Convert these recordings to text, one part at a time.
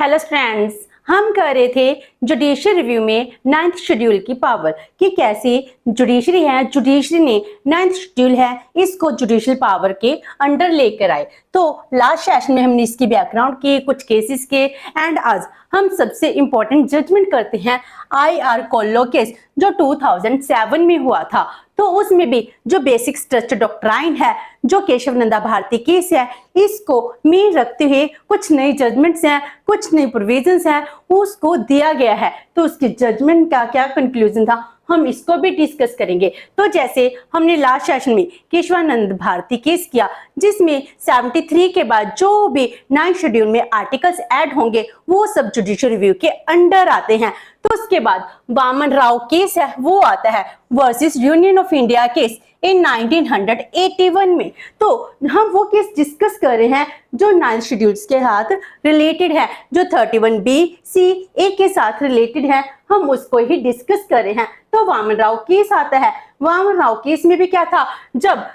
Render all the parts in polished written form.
Hello friends, हम कर रहे थे जुडिशियल रिव्यू में 9th शेड्यूल की पावर कि कैसे जुडिशरी है, जुडिशरी ने 9th शेड्यूल है इसको जुडिशियल पावर के अंडर लेकर आए। तो लास्ट सेशन में हमने इसकी बैकग्राउंड के कुछ केसेस के एंड आज हम सबसे इंपॉर्टेंट जजमेंट करते हैं IR कोल्लो केस जो 2007 में हुआ था। तो उसमें भी जो बेसिक स्ट्रक्चर डॉक्ट्राइन है, जो केशव नंदा भारती केस है, इसको मेन रखते हुए कुछ नई जजमेंट्स हैं, कुछ नई प्रोविजंस हैं, उसको दिया गया है। तो उसके जजमेंट का क्या कंक्लूजन था, हम इसको भी डिस्कस करेंगे। तो जैसे हमने लास्ट सेशन में केशवानंद भारती केस किया जिसमें 73 के बाद जो भी 9th शेड्यूल में आर्टिकल्स ऐड होंगे वो सब जुडिशियल रिव्यू के अंडर आते हैं। तो उसके बाद वामन राव केस है वो आता है versus union of India case in 1981 में। तो हम वो केस डिस्कस कर रहे हैं जो 9th शेड्यूल्स के साथ रिलेटेड है, जो 31B(C)(A) के साथ रिलेटेड है, हम उसको ही डिस्कस कर रहे हैं। तो वामन राव केस आता है। वामन राव केस में भी क्या था, जब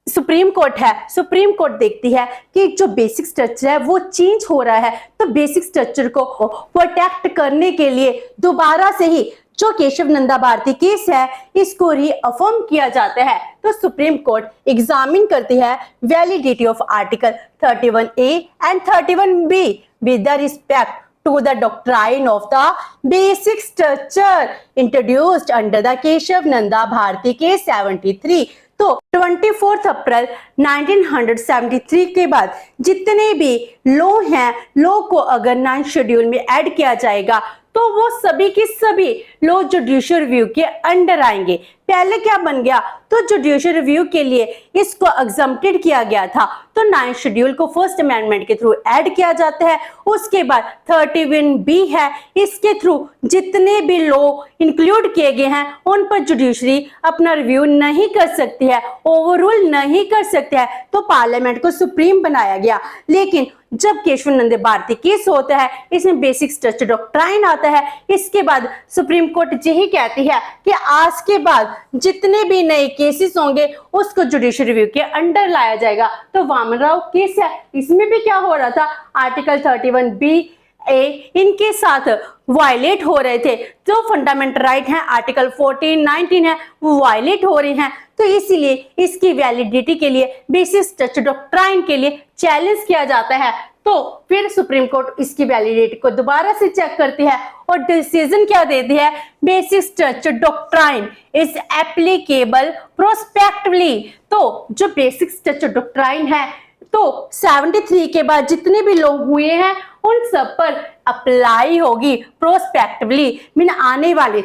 सुप्रीम कोर्ट है, सुप्रीम कोर्ट देखती है कि जो बेसिक स्ट्रक्चर है वो चेंज हो रहा है, तो बेसिक स्ट्रक्चर को प्रोटेक्ट करने के लिए दोबारा से ही जो केशव नंदा भारती केस है इसको रीअफर्म किया जाता है। तो सुप्रीम कोर्ट एग्जामिन करती है validity of article 31A and 31B with the respect to the doctrine of the basic structure introduced under the Keshav Nanda Bharati case 73। तो 24 अप्रैल 1973 के बाद जितने भी लॉ हैं, लॉ को अगर 9th शेड्यूल में ऐड किया जाएगा तो वो सभी के सभी लॉ जुडिशियल रिव्यू के अंडर आएंगे। पहले क्या बन गया, तो जुडिशियल रिव्यू के लिए इसको एग्जम्प्टेड किया गया था, तो 9th शेड्यूल को फर्स्ट अमेंडमेंट के थ्रू ऐड किया जाता है। उसके बाद 31B है, इसके थ्रू जितने भी लॉ इंक्लूड किए गए हैं उन पर जुडिशरी अपना रिव्यू नहीं कर सकती है, ओवररूल नहीं कर सकती है, तो पार्लियामेंट को सुप्रीम बनाया गया। लेकिन जब केशवानंद भारती केस होता है इसमें बेसिक स्ट्रक्चर डॉक्ट्राइन आता है, इसके बाद सुप्रीम कोर्ट यही कहती है कि आज के बाद जितने भी नए केसेस होंगे उसको जुडिशियल रिव्यू के अंडर लाया जाएगा। तो वामन राव केस है, इसमें भी क्या हो रहा था, आर्टिकल 31B(A) इनके साथ वायलेट हो रहे थे, जो फंडामेंटल राइट है आर्टिकल 14, 19 है वो वायलेट हो रहे हैं। तो इसीलिए इसकी वैलिडिटी के लिए बेसिक स्ट्रक्चर डॉक्ट्राइन के लिए चैलेंज किया जाता है। तो फिर सुप्रीम कोर्ट इसकी वैलिडिटी को दोबारा से चेक करती है और डिसीजन क्या देती है, basic structure doctrine is applicable prospectively. तो जो बेसिक स्ट्रक्चर डॉक्ट्राइन है तो 73 के बाद जितने भी लोग हुए हैं उन सब पर अप्लाई होगी प्रोस्पेक्टिवली, मीन आने वाले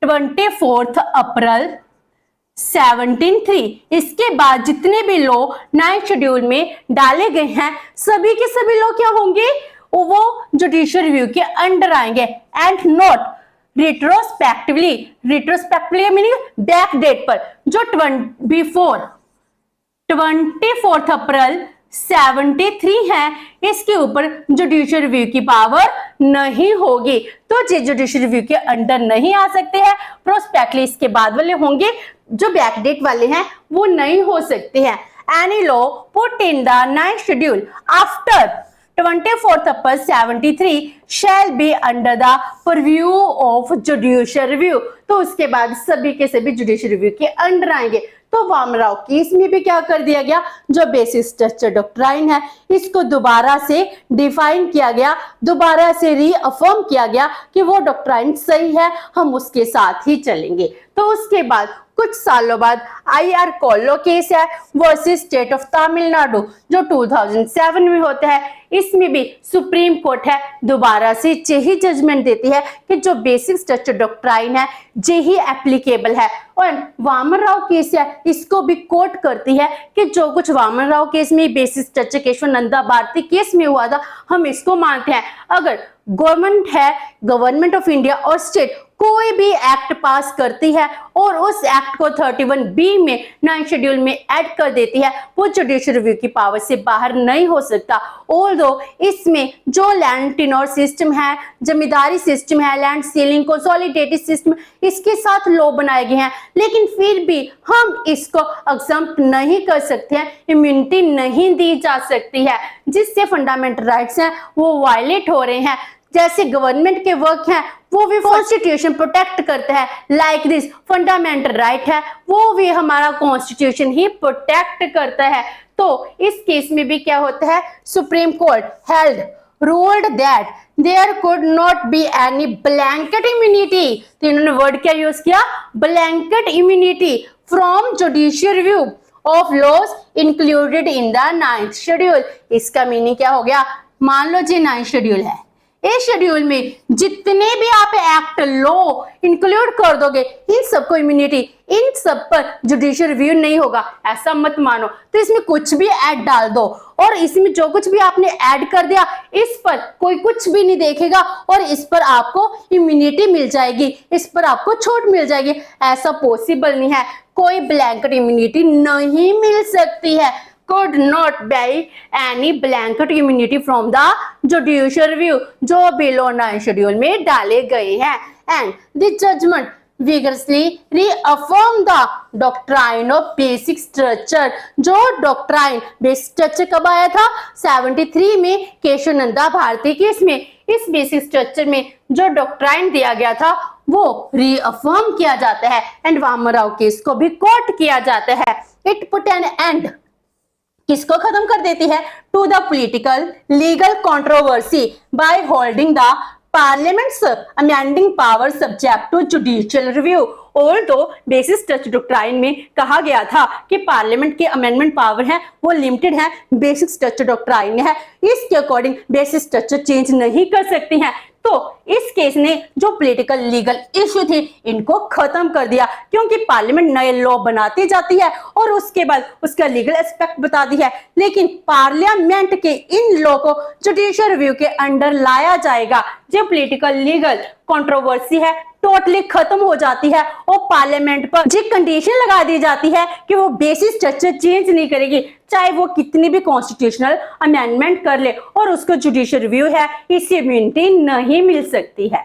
24 अप्रैल 1703। इसके बाद जितने भी लॉ 9th शेड्यूल में डाले गए हैं सभी के सभी लॉ क्या होंगे, वो जुडिशियल रिव्यू के अंडर आएंगे and not retrospectively. Retrospectively meaning back date पर, जो 24 अप्रैल 73 है इसके ऊपर जुडिशियल रिव्यू की पावर नहीं होगी, तो जो जुडिशियल रिव्यू के अंडर नहीं आ सकते हैं। प्रोस्पेक्टली इसके बाद वाले होंगे, जो बैकडेट वाले हैं वो नहीं हो सकते हैं। Any law put in the 9th schedule after 24 April 73 shall be under the purview of judicial review. तो उसके बाद सभी के सभी जुडिशियल रिव्यू के अंडर आएंगे। तो वामन राव केस में भी क्या कर दिया गया, जो बेसिक स्ट्रक्चर डॉक्ट्राइन है इसको दोबारा से डिफाइन किया गया, दोबारा से रीअफर्म किया गया कि वो डॉक्ट्राइन सही है, हम उसके साथ ही चलेंगे। तो उसके बाद कुछ सालों बाद IR कोल्लो केस है वर्सेस स्टेट ऑफ तमिलनाडु जो 2007 में होता है। इसमें भी सुप्रीम कोर्ट है दोबारा से यही जजमेंट देती है कि जो बेसिक स्ट्रक्चर डॉक्ट्राइन है यही एप्लीकेबल है। और वामन राव केस है इसको भी कोर्ट करती है कि जो कुछ वामन राव केस में basic structure Kesavananda Bharati case में हुआ था हम इसको मानते हैं। अगर गवर्नमेंट है, गवर्नमेंट ऑफ इंडिया और स्टेट कोई भी एक्ट पास करती है और उस एक्ट को 31B में 9th शेड्यूल में ऐड कर देती है, वो जुडिशियल रिव्यू की पावर से बाहर नहीं हो सकता। ऑल दो इसमें जो लैंड टेन्योर सिस्टम है, जमींदारी सिस्टम है, लैंड सीलिंग कंसोलिडेटेड सिस्टम, इसके साथ लॉ बनाए गए हैं, लेकिन फिर भी हम इसको एग्जम्प्ट नहीं कर सकते हैं, इम्यूनिटी नहीं दी जा सकती है, जिससे फंडामेंटल राइट्स हैं वो वायलेट हो रहे हैं। जैसे गवर्नमेंट के वर्क हैं वो भी कॉन्स्टिट्यूशन प्रोटेक्ट करता है, लाइक दिस फंडामेंटल राइट है वो भी हमारा कॉन्स्टिट्यूशन ही प्रोटेक्ट करता है। तो इस केस में भी क्या होता है, supreme court held ruled that there could not be any blanket immunity. तो इन्होंने वर्ड क्या यूज किया, blanket immunity from judicial review of laws included in the 9th schedule. इसका मीनिंग क्या हो गया, मान लो जी 9th शेड्यूल है, इस शेड्यूल में जितने भी आप एक्ट लॉ इंक्लूड कर दोगे इन सबको इम्यूनिटी, इन सब पर जुडिशियल रिव्यू नहीं होगा, ऐसा मत मानो। तो इसमें कुछ भी ऐड डाल दो और इसमें जो कुछ भी आपने ऐड कर दिया इस पर कोई कुछ भी नहीं देखेगा और इस पर आपको इम्यूनिटी मिल जाएगी, इस पर आपको छूट मिल जाएगी। ऐसा पॉसिबल नहीं है, कोई ब्लैंकेट इम्यूनिटी नहीं मिल सकती है। could not buy any blanket immunity from the judicial review जो बिलो 9 शेड्यूल में डाले गए हैं। and the judgment vigorously reaffirm the doctrine of basic structure। जो डॉक्ट्राइन बेसिक स्ट्रक्चर कब आया था, 73 में केशवानंदा भारती केस में। इस बेसिक स्ट्रक्चर में जो डॉक्ट्राइन दिया गया था वो रीअफर्म किया जाता है एंड वामनराव केस को भी कोट किया जाता है। इट पुट एन एंड, किसको खत्म कर देती है, to the political legal controversy by holding the parliament's amending power subject to judicial review. Although basic structure doctrine में कहा गया था कि पार्लियामेंट के अमेंडमेंट पावर है वो लिमिटेड है, बेसिक स्ट्रक्चर डॉक्ट्राइन है इसके अकॉर्डिंग बेसिक स्ट्रक्चर चेंज नहीं कर सकती हैं। तो इस केस ने जो पॉलिटिकल लीगल इश्यू थे इनको खत्म कर दिया, क्योंकि पार्लियामेंट नए लॉ बनाती जाती है और उसके बाद उसका लीगल एस्पेक्ट बताती है, लेकिन पार्लियामेंट के इन लॉ को जुडिशियल रिव्यू के अंडर लाया जाएगा। जो पॉलिटिकल लीगल कंट्रोवर्सी है टोटली खत्म हो जाती है और पार्लियामेंट पर जो कंडीशन लगा दी जाती है कि वो बेसिक स्ट्रक्चर चेंज नहीं करेगी, चाहे वो कितनी भी कॉन्स्टिट्यूशनल अमेंडमेंट कर ले, और उसको जुडिशियल रिव्यू है इससे इम्यूनिटी नहीं मिल सकती है।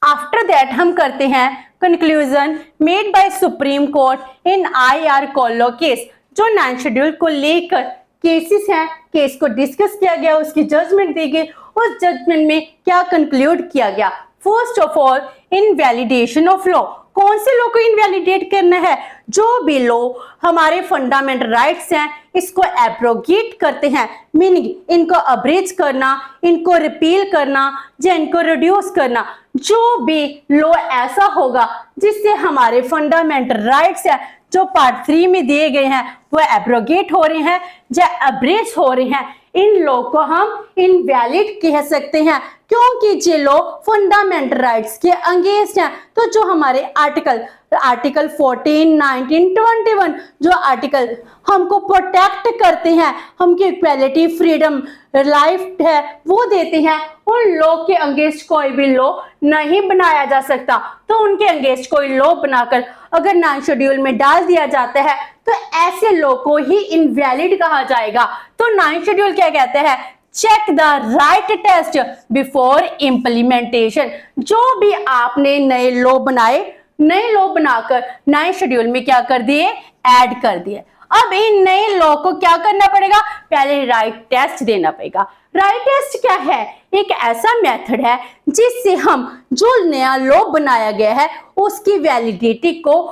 आफ्टर दैट हम करते हैं conclusion made by supreme court in IR Coelho case. जो 9th शेड्यूल को लेकर केसेस हैं, केस को डिस्कस किया गया, उसकी जजमेंट दी गई, उस जजमेंट में क्या कंक्लूड किया गया। First of all invalidation of law. कौन से लॉ को इनवैलिडेट करना है, जो भी लॉ हमारे फंडामेंटल राइट्स हैं इसको एब्रोगेट करते हैं, मीनिंग इनको अब्रेज करना, इनको रिपील करना या इनको रिड्यूस करना। जो भी लॉ ऐसा होगा जिससे हमारे फंडामेंटल राइट्स हैं जो पार्ट 3 में दिए गए हैं वो एब्रोगेट हो रहे हैं या अब्रेज हो रहे हैं, इन लॉ को हम इनवैलिड कह सकते हैं, क्योंकि ये लॉ फंडामेंटल राइट्स के अगेंस्ट हैं। तो जो हमारे आर्टिकल 14, 19, 21 जो आर्टिकल हमको प्रोटेक्ट करते हैं, हमकी इक्वालिटी, फ्रीडम, लाइफ है वो देते हैं, उन लॉ के अगेंस्ट कोई भी लॉ नहीं बनाया जा सकता। तो उनके अगेंस्ट कोई लॉ बनाकर अगर 9th शेड्यूल में डाल दिया जाता है तो ऐसे लॉ को ही इनवैलिड कहा जाएगा। तो 9th शेड्यूल क्या कहते हैं, check the right test before implementation. जो भी आपने नए लॉ बनाए, नए लॉ बनाकर 9th शेड्यूल में क्या कर दिए, ऐड कर दिए। अब इन नए लॉ को क्या करना पड़ेगा, पहले राइट टेस्ट देना पड़ेगा। राइट टेस्ट क्या है, एक ऐसा मेथड है जिससे हम जो नया लॉ बनाया गया है उसकी वैलिडिटी को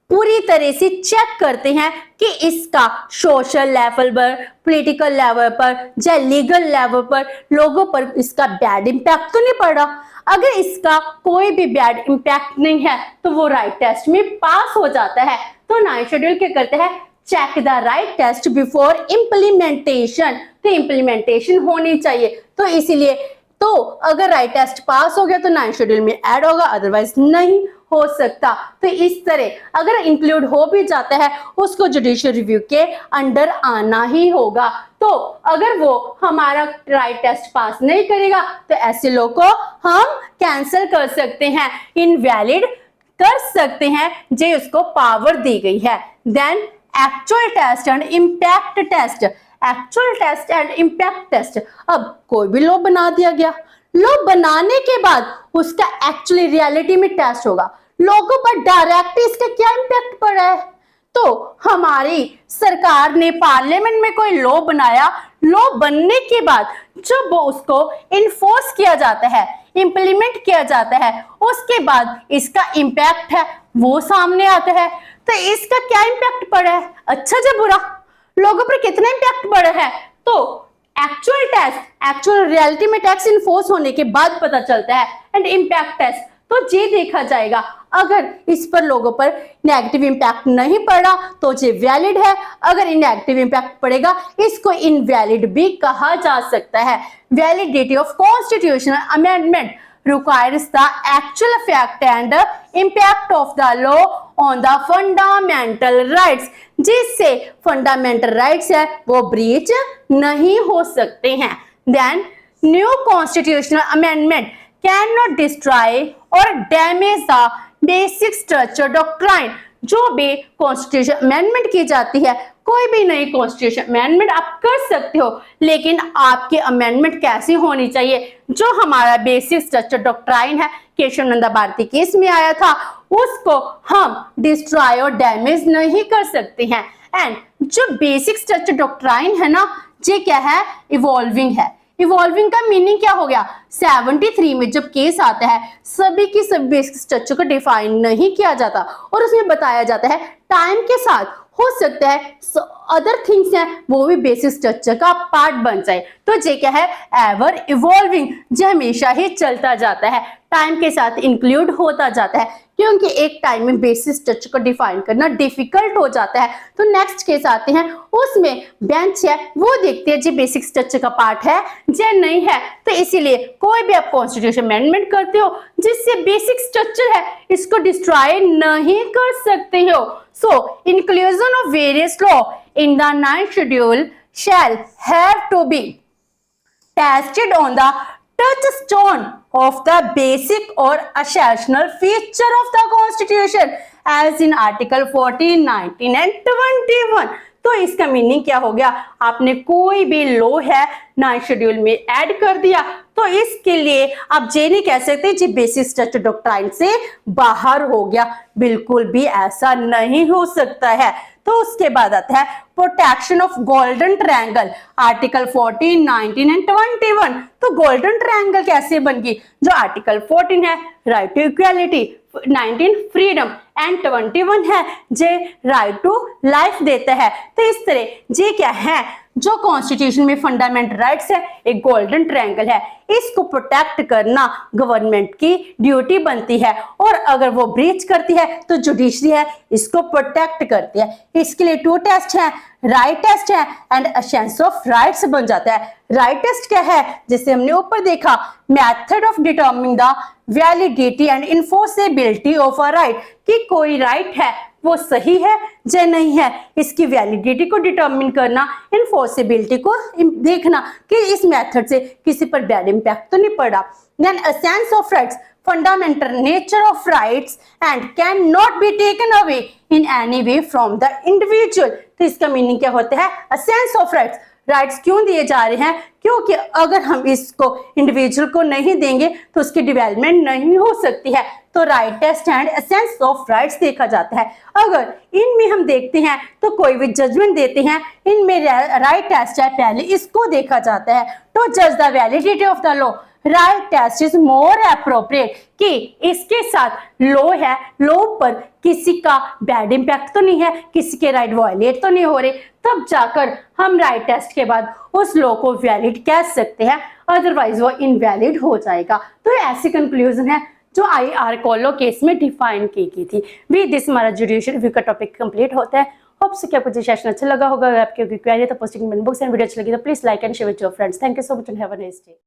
पूरी तरह से चेक करते हैं कि इसका सोशल लेवल पर, पॉलिटिकल लेवल पर या लीगल लेवल पर लोगों पर इसका बैड इंपैक्ट तो नहीं पड़ रहा। अगर इसका कोई भी बैड इंपैक्ट नहीं है तो वो राइट टेस्ट में पास हो जाता है। तो 9th शेड्यूल क्या करते हैं, check the right test before implementation. तो इम्प्लीमेंटेशन होनी चाहिए, तो इसीलिए तो अगर राइट टेस्ट पास हो गया तो 9th शेड्यूल में ऐड होगा, अदरवाइज नहीं हो सकता। तो इस तरह अगर इंक्लूड हो भी जाता है उसको जुडिशियल रिव्यू के अंडर आना ही होगा। तो अगर वो हमारा राइट टेस्ट पास नहीं करेगा तो ऐसे लोग को हम कैंसिल कर सकते हैं, इनवैलिड कर सकते हैं, जो उसको पावर दी गई है। Then actual test and impact test. Actual test and impact test. अब कोई भी लॉ बना दिया गया, लॉ बनाने के बाद उसका एक्चुअली रियलिटी में टेस्ट होगा, लोगों पर डायरेक्टली इसका क्या इम्पैक्ट पड़ा है। तो हमारी सरकार ने पार्लियामेंट में कोई लॉ बनाया, लॉ बनने के बाद जब उसको इन्फोर्स किया जाता है, इंप्लीमेंट किया जाता है, उसके बाद इसका इम्पैक्ट है वो सामने आता है। तो इसका क्या इम्पैक्ट पड़ा है, अच्छा या बुरा, लोगों पर कितना इम्पैक्ट पड़ा है। तो एक्चुअल टेस्ट, एक्चुअल रियलिटी में टैक्स इन्फोर्स होने के बाद पता चलता है, एंड इम्पैक्ट टेस्ट तो ये देखा जाएगा अगर इस पर लोगों पर नेगेटिव इंपैक्ट नहीं पड़ा तो ये वैलिड है, अगर नेगेटिव इंपैक्ट पड़ेगा इसको इनवैलिड भी कहा जा सकता है। Validity of constitutional amendment requires the actual effect and impact of the law on the fundamental rights, जिससे फंडामेंटल राइट्स है वो ब्रीच नहीं हो सकते हैं। Then new constitutional amendment cannot destroy or damage the basic structure doctrine। जो भी constitution amendment की जाती है, कोई भी नई कॉन्स्टिट्यूशन अमेंडमेंट आप कर सकते हो, लेकिन आपके अमेंडमेंट कैसी होनी चाहिए, जो हमारा बेसिक स्ट्रक्चर डॉक्ट्राइन है, केशवानंद भारती केस में आया था, उसको हम डिस्ट्रॉय और डैमेज नहीं कर सकते हैं। एंड जो बेसिक स्ट्रक्चर डॉक्ट्राइन है ना, ये क्या है, इवॉल्विंग है। इवॉल्विंग का मीनिंग क्या हो गया, 73 में जब केस आता है सभी की सब बेसिक स्ट्रक्चर को डिफाइन नहीं किया जाता और उसमें बताया जाता है टाइम के साथ हो सकता है अदर थिंग्स हैं वो भी बेसिक स्ट्रक्चर का पार्ट बन जाए। तो ये क्या है, एवर इवॉल्विंग, जो हमेशा ही चलता जाता है, टाइम के साथ इंक्लूड होता जाता है, क्योंकि एक टाइम में बेसिक स्ट्रक्चर को डिफाइन करना डिफिकल्ट हो जाता है। तो नेक्स्ट केस आते हैं, उसमें बेंच है वो देखते हैं जी बेसिक स्ट्रक्चर का पार्ट है या नहीं है। तो इसीलिए कोई भी आप कॉन्स्टिट्यूशन अमेंडमेंट करते हो जिससे बेसिक स्ट्रक्चर है इसको डिस्ट्रॉय नहीं कर सकते हो। So, inclusion of various law in the 9th schedule shall have to be tested on the touchstone of the basic or essential feature of the Constitution as in Article 14, 19 and 21। तो इसका meaning क्या हो गया, आपने कोई भी law है 9th schedule में ऐड कर दिया तो इसके लिए आप ये नहीं कह सकते जी बेसिक स्ट्रक्चर डॉक्ट्राइन से बाहर हो गया, बिल्कुल भी ऐसा नहीं हो सकता है। तो उसके बाद आता है protection of golden triangle, article 14, 19 and 21। तो गोल्डन ट्रायंगल कैसे बन गई, जो आर्टिकल 14 है right to equality, 19 freedom and 21 है जे राइट टू लाइफ देता है। तो इस तरह जे क्या है, जो कॉन्स्टिट्यूशन में फंडामेंटल राइट्स है एक गोल्डन ट्रायंगल है, इसको प्रोटेक्ट करना गवर्नमेंट की ड्यूटी बनती है और अगर वो ब्रीच करती है तो जुडिशरी है इसको प्रोटेक्ट करती है। इसके लिए 2 टेस्ट है, राइट टेस्ट है एंड एसेंस ऑफ राइट्स बन जाता है। राइट टेस्ट क्या है, जैसे हमने ऊपर देखा, method of determining the validity and enforceability of a right, कि कोई राइट है वो सही है या नहीं है, इसकी वैलिडिटी को डिटरमिन करना, इन्फोर्सेबिलिटी को देखना कि इस मेथड से किसी पर बैड इंपैक्ट तो नहीं पड़ा। Then essence of rights, fundamental nature of rights and can not be taken away in any way from the individual. तो इसका मीनिंग क्या होता है, एसेंस ऑफ राइट्स, राइट्स क्यों दिए जा रहे हैं, क्योंकि अगर हम इसको इंडिविजुअल को नहीं देंगे तो उसकी डेवलपमेंट नहीं हो सकती है। तो right test and essence of rights देखा जाता है। अगर इनमें हम देखते हैं तो कोई भी जजमेंट देते हैं, इनमें राइट टेस्ट है पहले इसको देखा जाता है। तो जज the validity of the law, right test is more appropriate, कि इसके साथ लॉ है, लॉ पर किसी का बैड इंपैक्ट तो नहीं है, किसी के राइट वायलेट तो नहीं हो रहे, तब जाकर हम राइट टेस्ट के बाद उस लॉ को वैलिड कह सकते हैं, अदरवाइज वो इनवैलिड हो जाएगा। तो ऐसी कंक्लूजन है जो IR कोलो केस में डिफाइन की गई थी। विद दिस हमारा जुडिशियल रिव्यू का टॉपिक कंप्लीट होता है। होप से कि आपको ये सेशन अच्छा लगा होगा। अगर आपकी कोई क्वेरी है तो पोस्टिंग कमेंट बॉक्स में, वीडियो अच्छी लगी तो please like and share with your friends. Thank you so much and have a nice day.